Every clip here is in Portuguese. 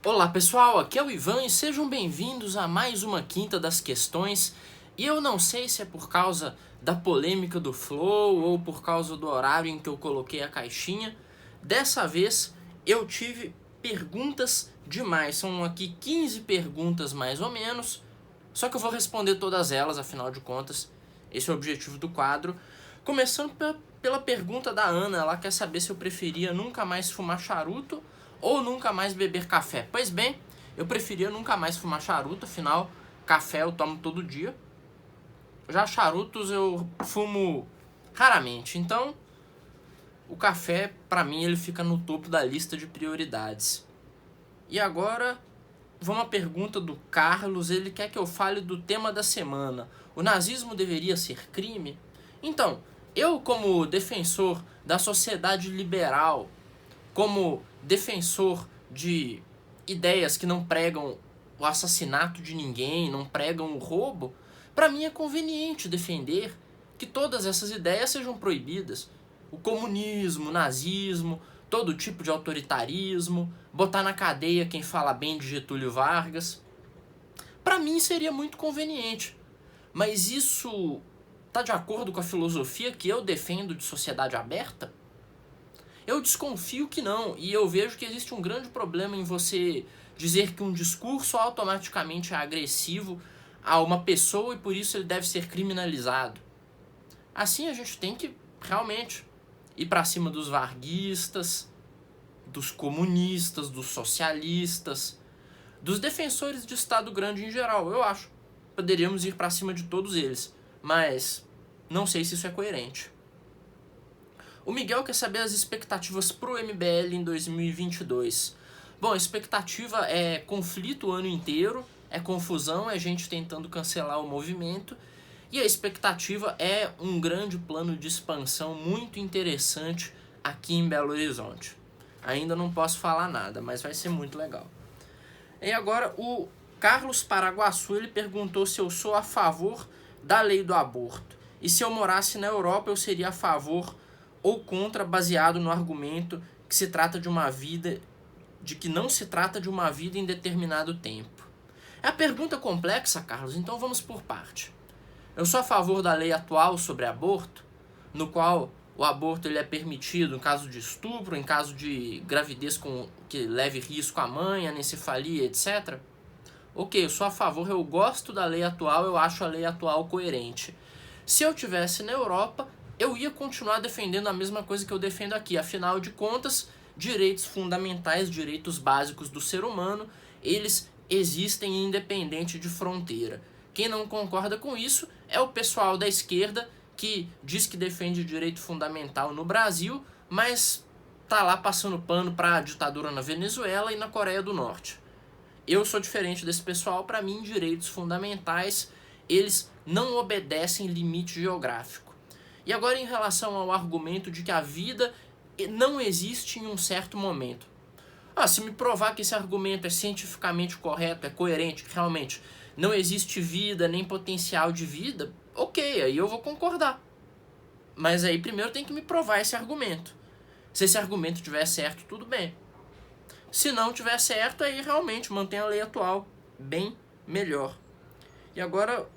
Olá pessoal, aqui é o Ivan e sejam bem-vindos a mais uma Quinta das Questões. E eu não sei se é por causa da polêmica do Flow ou por causa do horário em que eu coloquei a caixinha. Dessa vez eu tive perguntas demais, são aqui 15 perguntas mais ou menos. Só que eu vou responder todas elas, afinal de contas, esse é o objetivo do quadro. Começando pela pergunta da Ana, ela quer saber se eu preferia nunca mais fumar charuto ou nunca mais beber café. Pois bem, eu preferia nunca mais fumar charuto, afinal, café eu tomo todo dia. Já charutos eu fumo raramente, então o café, pra mim, ele fica no topo da lista de prioridades. E agora, vamos à pergunta do Carlos, ele quer que eu fale do tema da semana. O nazismo deveria ser crime? Então, eu como defensor da sociedade liberal, como defensor de ideias que não pregam o assassinato de ninguém, não pregam o roubo, para mim é conveniente defender que todas essas ideias sejam proibidas. O comunismo, o nazismo, todo tipo de autoritarismo, botar na cadeia quem fala bem de Getúlio Vargas. Para mim seria muito conveniente. Mas isso tá de acordo com a filosofia que eu defendo de sociedade aberta? Eu desconfio que não, e eu vejo que existe um grande problema em você dizer que um discurso automaticamente é agressivo a uma pessoa e por isso ele deve ser criminalizado. Assim a gente tem que realmente ir para cima dos varguistas, dos comunistas, dos socialistas, dos defensores de Estado grande em geral, eu acho. Poderíamos ir para cima de todos eles, mas não sei se isso é coerente. O Miguel quer saber as expectativas pro MBL em 2022. Bom, a expectativa é conflito o ano inteiro, é confusão, é gente tentando cancelar o movimento, e a expectativa é um grande plano de expansão muito interessante aqui em Belo Horizonte. Ainda não posso falar nada, mas vai ser muito legal. E agora o Carlos Paraguaçu, ele perguntou se eu sou a favor da lei do aborto. E se eu morasse na Europa, eu seria a favor ou contra, baseado no argumento que se trata de uma vida, de que não se trata de uma vida em determinado tempo. É a pergunta complexa, Carlos, então vamos por parte. Eu sou a favor da lei atual sobre aborto, no qual o aborto ele é permitido em caso de estupro, em caso de gravidez com, que leve risco à mãe, anencefalia, etc. Ok, eu sou a favor, eu gosto da lei atual, eu acho a lei atual coerente. Se eu tivesse na Europa, eu ia continuar defendendo a mesma coisa que eu defendo aqui. Afinal de contas, direitos fundamentais, direitos básicos do ser humano, eles existem independente de fronteira. Quem não concorda com isso é o pessoal da esquerda que diz que defende direito fundamental no Brasil, mas tá lá passando pano para a ditadura na Venezuela e na Coreia do Norte. Eu sou diferente desse pessoal, para mim direitos fundamentais, eles não obedecem limite geográfico. E agora em relação ao argumento de que a vida não existe em um certo momento. Se me provar que esse argumento é cientificamente correto, é coerente, que realmente não existe vida nem potencial de vida, ok, aí eu vou concordar. Mas aí primeiro tem que me provar esse argumento. Se esse argumento tiver certo, tudo bem. Se não tiver certo, aí realmente mantém a lei atual, bem melhor. E agora,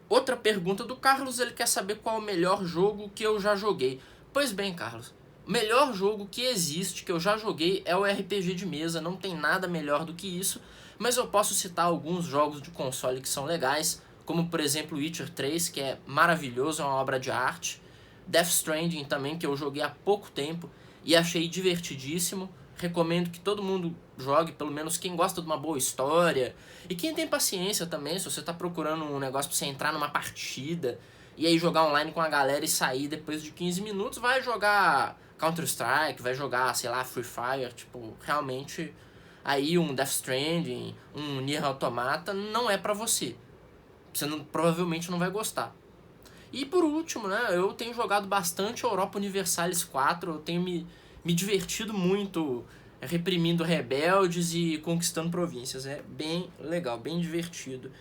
outra pergunta do Carlos, ele quer saber qual é o melhor jogo que eu já joguei. Pois bem, Carlos, o melhor jogo que existe, que eu já joguei, é o RPG de mesa, não tem nada melhor do que isso, mas eu posso citar alguns jogos de console que são legais, como por exemplo Witcher 3, que é maravilhoso, é uma obra de arte, Death Stranding também, que eu joguei há pouco tempo e achei divertidíssimo, recomendo que todo mundo jogue, pelo menos quem gosta de uma boa história. E quem tem paciência também, se você tá procurando um negócio pra você entrar numa partida e aí jogar online com a galera e sair depois de 15 minutos, vai jogar Counter-Strike, vai jogar, sei lá, Free Fire, tipo, realmente aí um Death Stranding, um Nier Automata não é pra você. Você não, provavelmente não vai gostar. E por último, né, eu tenho jogado bastante Europa Universalis 4, eu tenho me divertido muito reprimindo rebeldes e conquistando províncias. É bem legal, bem divertido.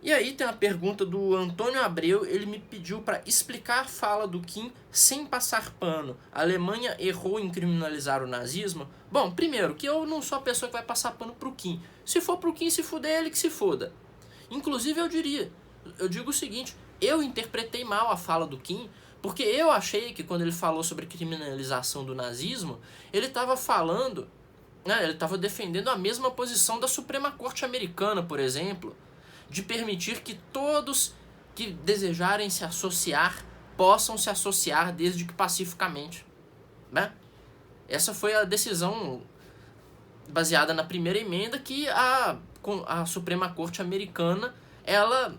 E aí tem uma pergunta do Antônio Abreu, ele me pediu para explicar a fala do Kim sem passar pano. A Alemanha errou em criminalizar o nazismo? Bom, primeiro, que eu não sou a pessoa que vai passar pano pro Kim. Se for pro Kim se fuder, ele que se foda. Inclusive eu digo o seguinte, eu interpretei mal a fala do Kim, porque eu achei que quando ele falou sobre criminalização do nazismo, ele estava falando, né, ele estava defendendo a mesma posição da Suprema Corte Americana, por exemplo, de permitir que todos que desejarem se associar possam se associar desde que pacificamente, né? Essa foi a decisão baseada na primeira emenda que a Suprema Corte Americana ela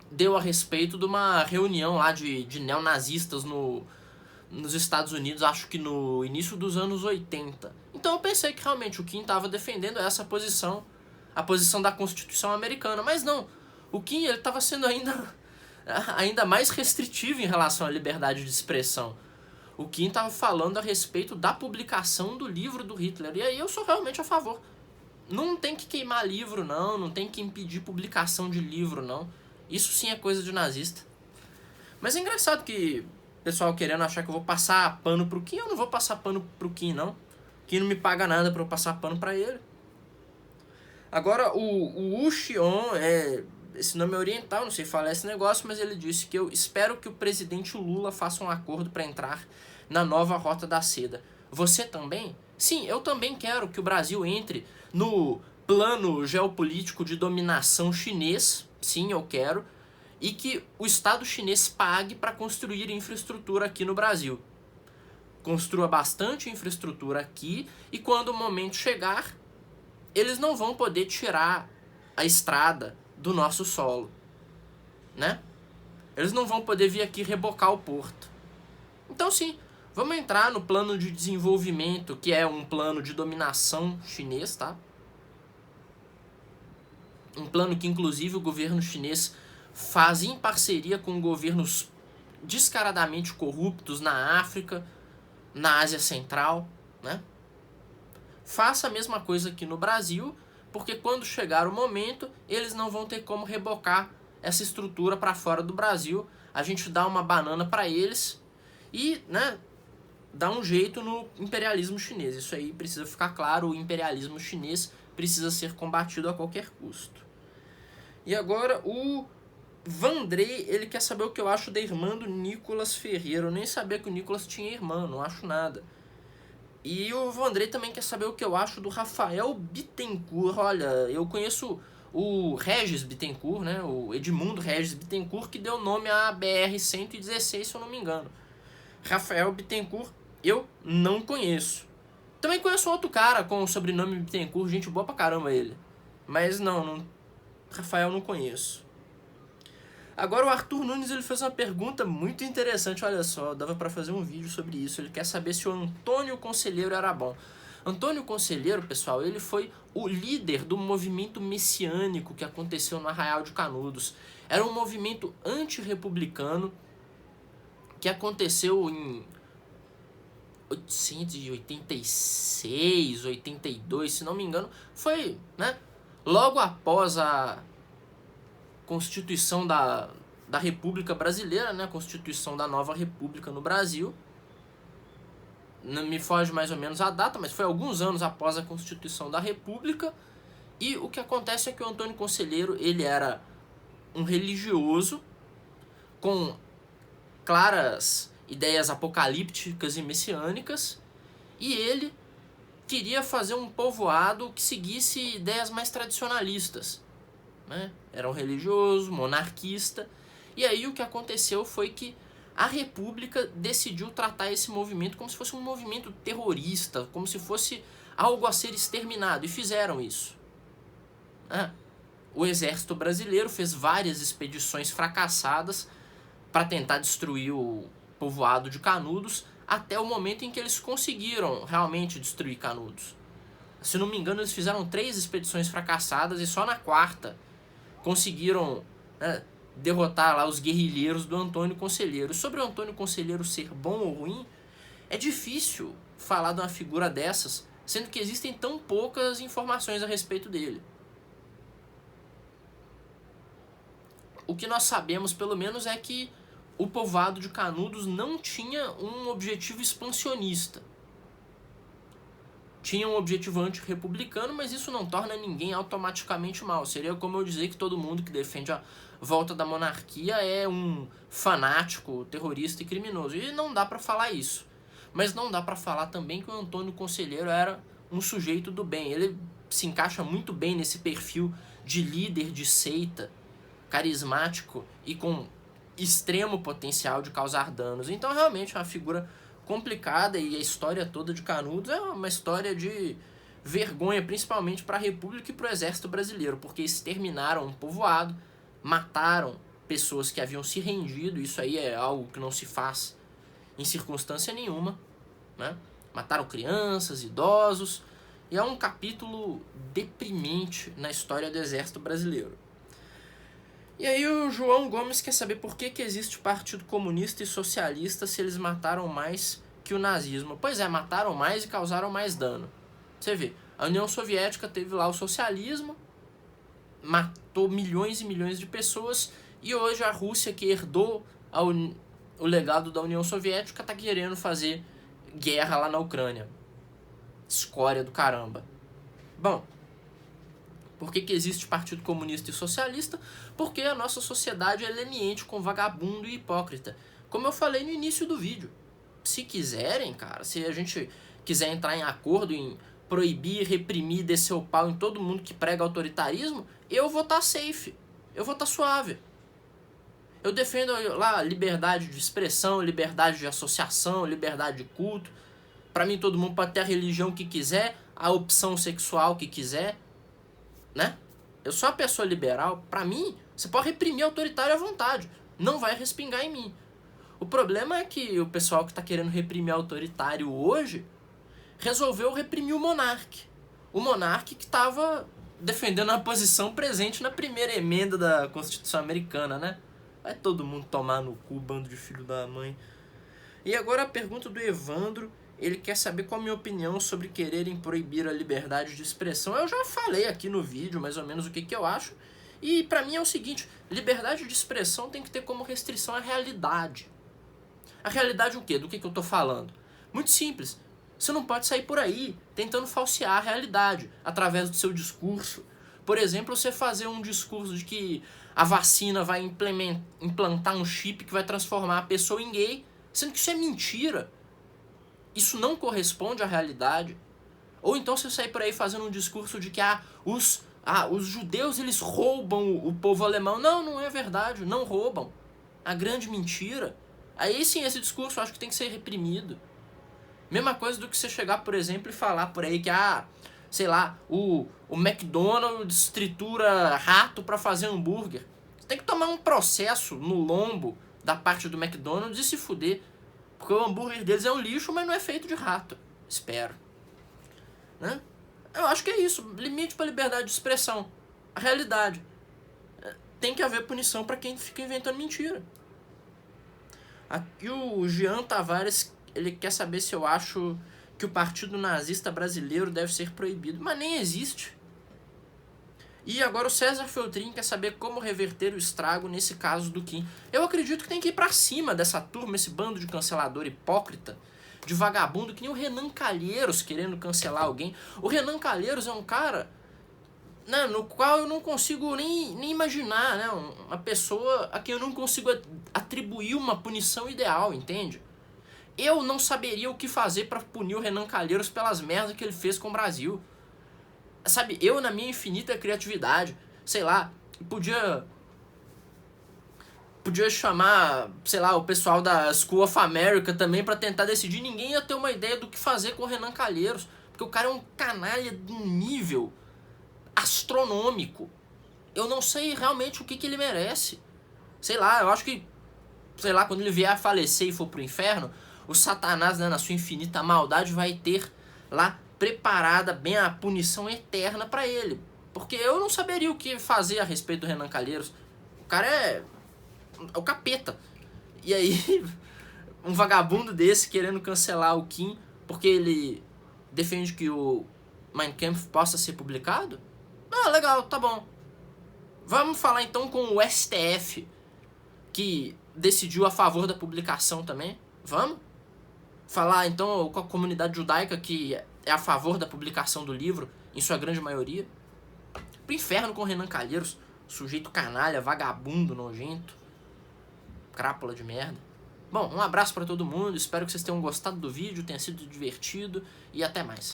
deu a respeito de uma reunião lá de neonazistas nos Estados Unidos, acho que no início dos anos 80. Então eu pensei que realmente o Kim estava defendendo essa posição, a posição da Constituição americana, mas não. O Kim estava sendo ainda mais restritivo em relação à liberdade de expressão. O Kim estava falando a respeito da publicação do livro do Hitler, e aí eu sou realmente a favor. Não tem que queimar livro, não tem que impedir publicação de livro, não. Isso sim é coisa de nazista. Mas é engraçado que o pessoal querendo achar que eu vou passar pano pro Kim, eu não vou passar pano pro Kim, não. Kim não me paga nada pra eu passar pano pra ele. Agora, o Wu Xion, esse nome é oriental, não sei falar esse negócio, mas ele disse que eu espero que o presidente Lula faça um acordo para entrar na nova Rota da Seda. Você também? Sim, eu também quero que o Brasil entre no plano geopolítico de dominação chinês, sim, eu quero, e que o Estado chinês pague para construir infraestrutura aqui no Brasil. Construa bastante infraestrutura aqui e quando o momento chegar, eles não vão poder tirar a estrada do nosso solo, né? Eles não vão poder vir aqui rebocar o porto. Então sim, vamos entrar no plano de desenvolvimento, que é um plano de dominação chinês, tá? Um plano que inclusive o governo chinês faz em parceria com governos descaradamente corruptos na África, na Ásia Central, né? Faça a mesma coisa aqui no Brasil, porque quando chegar o momento, eles não vão ter como rebocar essa estrutura para fora do Brasil. A gente dá uma banana para eles e, né, dá um jeito no imperialismo chinês. Isso aí precisa ficar claro, o imperialismo chinês precisa ser combatido a qualquer custo. E agora o Vandrei, ele quer saber o que eu acho da irmã do Nicolas Ferreira. Eu nem sabia que o Nicolas tinha irmã, não acho nada. E o Vandrei também quer saber o que eu acho do Rafael Bittencourt. Olha, eu conheço o Regis Bittencourt, né? O Edmundo Regis Bittencourt, que deu nome à BR-116, se eu não me engano. Rafael Bittencourt, eu não conheço. Também conheço outro cara com o sobrenome Bittencourt, gente boa pra caramba ele. Mas não Rafael não conheço. Agora o Arthur Nunes ele fez uma pergunta muito interessante, olha só, dava para fazer um vídeo sobre isso. Ele quer saber se o Antônio Conselheiro era bom. Antônio Conselheiro, pessoal, ele foi o líder do movimento messiânico que aconteceu no Arraial de Canudos. Era um movimento antirrepublicano que aconteceu em 886, 82, se não me engano. Foi, né, logo após a Constituição da República Brasileira, né? A Constituição da Nova República no Brasil. Não me foge mais ou menos a data, mas foi alguns anos após a Constituição da República. E o que acontece é que o Antônio Conselheiro, ele era um religioso com claras ideias apocalípticas e messiânicas, e ele queria fazer um povoado que seguisse ideias mais tradicionalistas, né? Era um religioso, monarquista, e aí o que aconteceu foi que a República decidiu tratar esse movimento como se fosse um movimento terrorista, como se fosse algo a ser exterminado, e fizeram isso. O exército brasileiro fez várias expedições fracassadas para tentar destruir o povoado de Canudos, até o momento em que eles conseguiram realmente destruir Canudos. Se não me engano, eles fizeram 3 expedições fracassadas e só na 4ª conseguiram, né, derrotar lá os guerrilheiros do Antônio Conselheiro. Sobre o Antônio Conselheiro ser bom ou ruim, é difícil falar de uma figura dessas, sendo que existem tão poucas informações a respeito dele. o que nós sabemos, pelo menos, é que o povoado de Canudos não tinha um objetivo expansionista. Tinha um objetivo antirrepublicano, mas isso não torna ninguém automaticamente mal. Seria como eu dizer que todo mundo que defende a volta da monarquia é um fanático, terrorista e criminoso. E não dá pra falar isso. Mas não dá pra falar também que o Antônio Conselheiro era um sujeito do bem. Ele se encaixa muito bem nesse perfil de líder de seita, carismático e com extremo potencial de causar danos. Então realmente é uma figura complicada, e a história toda de Canudos é uma história de vergonha, principalmente para a República e para o Exército Brasileiro, porque exterminaram um povoado, mataram pessoas que haviam se rendido. Isso aí é algo que não se faz em circunstância nenhuma, né? Mataram crianças, idosos, e é um capítulo deprimente na história do Exército Brasileiro. E aí o João Gomes quer saber por que existe o Partido Comunista e Socialista se eles mataram mais que o nazismo. Pois é, mataram mais e causaram mais dano. Você vê, a União Soviética teve lá o socialismo, matou milhões e milhões de pessoas, e hoje a Rússia, que herdou o legado da União Soviética, tá querendo fazer guerra lá na Ucrânia. Escória do caramba. Bom, por que existe Partido Comunista e Socialista? Porque a nossa sociedade é leniente com vagabundo e hipócrita. Como eu falei no início do vídeo. Se quiserem, cara, se a gente quiser entrar em acordo em proibir, reprimir, descer o pau em todo mundo que prega autoritarismo, eu vou estar safe. Eu vou estar suave. Eu defendo lá liberdade de expressão, liberdade de associação, liberdade de culto. Pra mim todo mundo pode ter a religião que quiser, a opção sexual que quiser, né? Eu sou a pessoa liberal. Pra mim, você pode reprimir autoritário à vontade, não vai respingar em mim. O problema é que o pessoal que tá querendo reprimir autoritário hoje resolveu reprimir o monarca. O monarca que tava defendendo a posição presente na primeira emenda da Constituição Americana, né? Vai todo mundo tomar no cu, bando de filho da mãe. E agora a pergunta do Evandro. Ele quer saber qual a minha opinião sobre quererem proibir a liberdade de expressão. Eu já falei aqui no vídeo mais ou menos o que eu acho. E pra mim é o seguinte, liberdade de expressão tem que ter como restrição a realidade. A realidade o quê? Do que eu tô falando? Muito simples. Você não pode sair por aí tentando falsear a realidade através do seu discurso. Por exemplo, você fazer um discurso de que a vacina vai implantar um chip que vai transformar a pessoa em gay, sendo que isso é mentira. Isso não corresponde à realidade. Ou então você sair por aí fazendo um discurso de que os judeus eles roubam o povo alemão. Não, não é verdade, não roubam. A grande mentira. Aí sim, esse discurso eu acho que tem que ser reprimido. Mesma coisa do que você chegar, por exemplo, e falar por aí que, sei lá, o McDonald's tritura rato pra fazer hambúrguer. Você tem que tomar um processo no lombo da parte do McDonald's e se fuder. Porque o hambúrguer deles é um lixo, mas não é feito de rato. Espero. Né? Eu acho que é isso. Limite pra liberdade de expressão. A realidade. Tem que haver punição pra quem fica inventando mentira. Aqui o Jean Tavares, ele quer saber se eu acho que o Partido Nazista Brasileiro deve ser proibido. Mas nem existe. E agora o César Feltrin quer saber como reverter o estrago nesse caso do Kim. Eu acredito que tem que ir pra cima dessa turma, esse bando de cancelador hipócrita, de vagabundo, que nem o Renan Calheiros querendo cancelar alguém. O Renan Calheiros é um cara, né, no qual eu não consigo nem imaginar, né, uma pessoa a quem eu não consigo atribuir uma punição ideal, entende? Eu não saberia o que fazer pra punir o Renan Calheiros pelas merdas que ele fez com o Brasil. Sabe, eu na minha infinita criatividade, sei lá, podia chamar, sei lá, o pessoal da School of America também pra tentar decidir. Ninguém ia ter uma ideia do que fazer com o Renan Calheiros, porque o cara é um canalha de um nível astronômico. Eu não sei realmente o que ele merece. Sei lá, eu acho que, sei lá, quando ele vier a falecer e for pro inferno, o Satanás, né, na sua infinita maldade, vai ter lá preparada bem a punição eterna pra ele. Porque eu não saberia o que fazer a respeito do Renan Calheiros. O cara é o capeta. E aí, um vagabundo desse querendo cancelar o Kim porque ele defende que o Mein Kampf possa ser publicado? Ah, legal, tá bom. Vamos falar então com o STF, que decidiu a favor da publicação também. Vamos? Falar então com a comunidade judaica, que é a favor da publicação do livro, em sua grande maioria. Pro inferno com o Renan Calheiros, sujeito canalha, vagabundo, nojento, crápula de merda. Bom, um abraço pra todo mundo, espero que vocês tenham gostado do vídeo, tenha sido divertido e até mais.